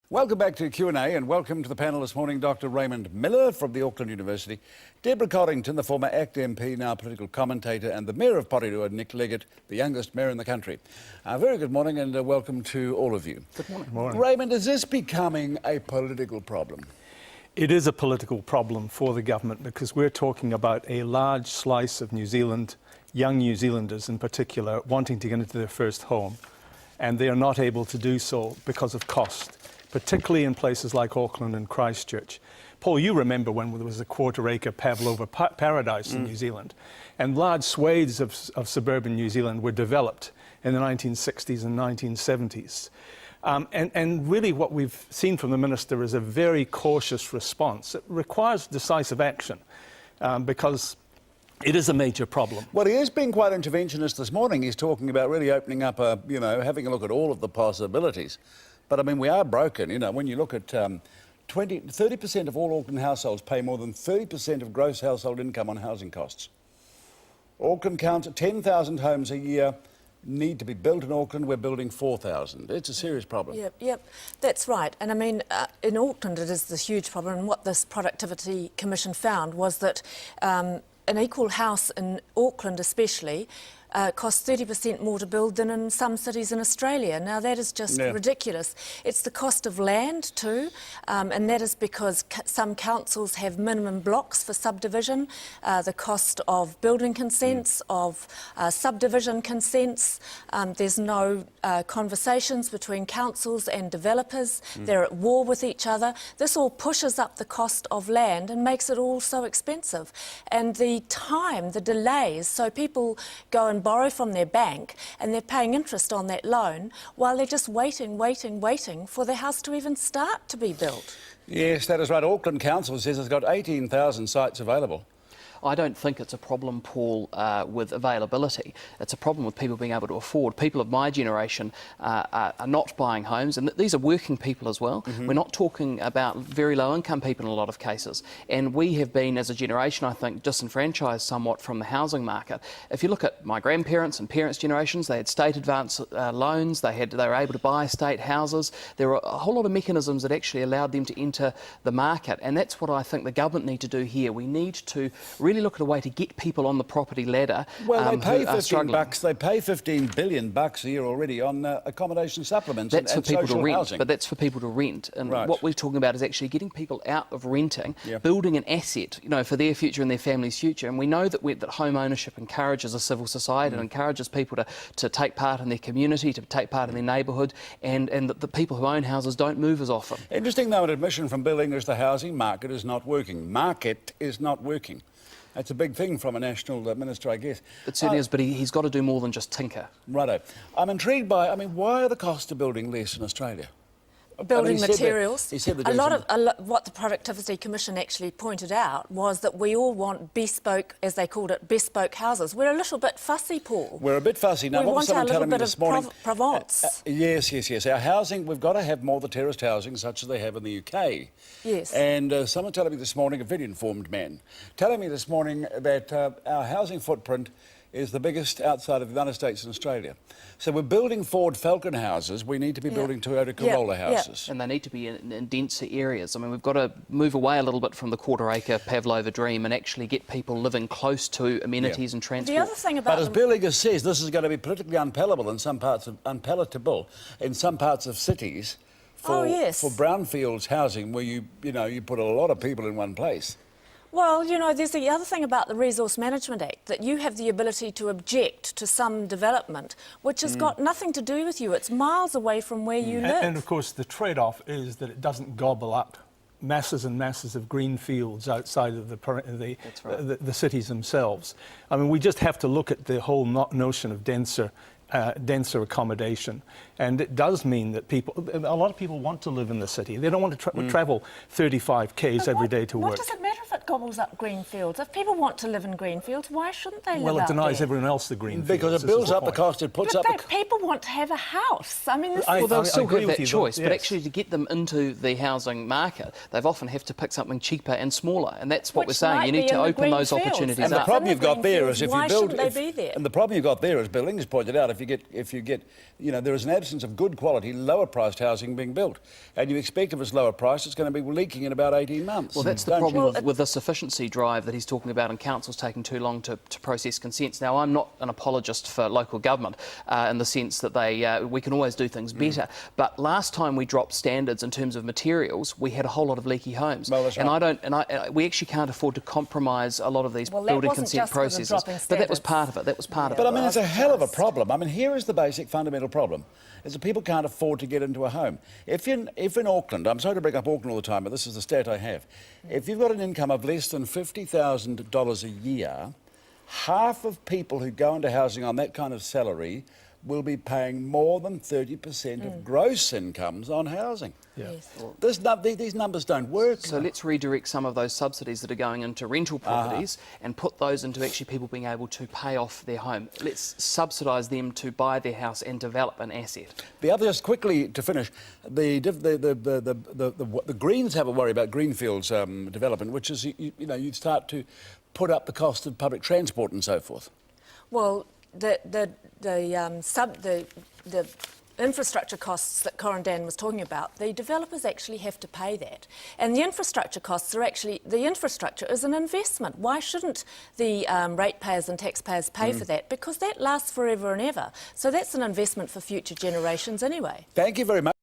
Welcome back to Q&A and welcome to the panel this morning, Dr. Raymond Miller from the Auckland University, Deborah Coddington, the former ACT MP, now political commentator, and the Mayor of Porirua, Nick Leggett, the youngest mayor in the country. Very good morning and welcome to all of you. Good morning. Morning. Raymond, is this becoming a political problem? It is a political problem for the government because we're talking about a large slice of New Zealand, young New Zealanders in particular, wanting to get into their first home, and they are not able to do so because of cost, particularly in places like Auckland and Christchurch. Paul, you remember when there was a quarter-acre pavlova paradise in New Zealand, and large swathes of suburban New Zealand were developed in the 1960s and 1970s. And really what we've seen from the Minister is a very cautious response. It requires decisive action because it is a major problem. Well, he has been quite interventionist this morning. He's talking about really opening up, having a look at all of the possibilities. But, I mean, we are broken. You know, when you look at 30% of all Auckland households pay more than 30% of gross household income on housing costs. Auckland counts 10,000 homes a year need to be built in Auckland. We're building 4,000. It's a serious problem. Yep, that's right. And I mean, in Auckland, it is this huge problem. And what this Productivity Commission found was that an equal house in Auckland especially costs 30% more to build than in some cities in Australia. Now, that is just ridiculous. It's the cost of land too, and that is because some councils have minimum blocks for subdivision, the cost of building consents, of subdivision consents. There's no conversations between councils and developers. They're at war with each other. This all pushes up the cost of land and makes it all so expensive. And the time, the delays, so people go and borrow from their bank and they're paying interest on that loan while they're just waiting for their house to even start to be built. Yes, that is right. Auckland Council says it's got 18,000 sites available. I don't think it's a problem, Paul, with availability. It's a problem with people being able to afford. People of my generation are not buying homes, and these are working people as well. We're not talking about very low-income people in a lot of cases. And we have been, as a generation, I think, disenfranchised somewhat from the housing market. If you look at my grandparents and parents' generations, they had state advance loans, they were able to buy state houses. There were a whole lot of mechanisms that actually allowed them to enter the market, and that's what I think the government need to do here. We need to really look at a way to get people on the property ladder. Well, they pay $15. They pay $15 billion a year already on accommodation supplements. That's and for people to rent, housing. but that's for people to rent. And what we're talking about is actually getting people out of renting, building an asset, for their future and their family's future. And we know that that home ownership encourages a civil society and encourages people to take part in their community, to take part in their neighbourhood, and that the people who own houses don't move as often. Interesting, though, an admission from Bill English, the housing market is not working. Market is not working. That's a big thing from a national minister, I guess. It certainly is, but he's got to do more than just tinker. Righto. I'm intrigued by, why are the costs of building less in Australia? Building materials. He said that what the Productivity Commission actually pointed out was that we all want bespoke, as they called it, bespoke houses. We're a little bit fussy, Paul. We're a bit fussy. Now, we what was want someone telling me this morning? Provence. Yes. Our housing, we've got to have more of the terraced housing such as they have in the UK. Yes. And someone telling me this morning, a very informed man, telling me this morning that our housing footprint is the biggest outside of the United States and Australia. So we're building Ford Falcon houses, we need to be building Toyota Corolla houses. And they need to be in denser areas. I mean, we've got to move away a little bit from the quarter-acre pavlova dream and actually get people living close to amenities and transport. The other thing about But as Bill English says, this is going to be politically unpalatable in some parts of cities for brownfields housing where you put a lot of people in one place. Well, there's the other thing about the Resource Management Act, that you have the ability to object to some development, which has got nothing to do with you. It's miles away from where you live. And of course, the trade-off is that it doesn't gobble up masses and masses of green fields outside of the cities themselves. I mean, we just have to look at the whole notion of denser accommodation, and it does mean that a lot of people want to live in the city. They don't want to travel 35 k's every day to work. What does it matter if it gobbles up green fields? If people want to live in green fields, why shouldn't they live Well, it out denies there? everyone else the green fields. Because it This is builds up the point. cost, it puts But up the... people want to have a house. I mean, this I- is... Well, they'll I still agree have with that you, choice, but yes. actually to get them into the housing market, they've often have to pick something cheaper and smaller, and that's what Which we're saying. might You be need to in the open green those fields. opportunities And the up. problem you've got green there fields, is if why you build... shouldn't they be there? And the problem you've got there is, Billings pointed out, if you get, you know, there is an absence of good quality, lower priced housing being built. And you expect if it's lower priced, it's going to be leaking in about 18 months. Well, that's the don't you? problem with this efficiency drive that he's talking about, and councils taking too long to process consents. Now, I'm not an apologist for local government in the sense that we can always do things better. But last time we dropped standards in terms of materials, we had a whole lot of leaky homes. Well, that's right. And we actually can't afford to compromise a lot of these Well, that building wasn't consent just for the processes. dropping But that was standards. part of it. That was part of But it. I mean, it's a Well, hell of a just- problem. I mean, here is the basic fundamental problem, is that people can't afford to get into a home. If in Auckland, I'm sorry to bring up Auckland all the time, but this is the stat I have. If you've got an income of less than $50,000 a year, half of people who go into housing on that kind of salary will be paying more than 30% of gross incomes on housing. Yeah. Yes. These numbers don't work. So let's redirect some of those subsidies that are going into rental properties and put those into actually people being able to pay off their home. Let's subsidise them to buy their house and develop an asset. The other, just quickly to finish, the Greens have a worry about greenfields development, which is you start to put up the cost of public transport and so forth. Well, the infrastructure costs that Coddington was talking about, the developers actually have to pay that. And the infrastructure costs are actually, the infrastructure is an investment. Why shouldn't the ratepayers and taxpayers pay for that? Because that lasts forever and ever. So that's an investment for future generations anyway. Thank you very much.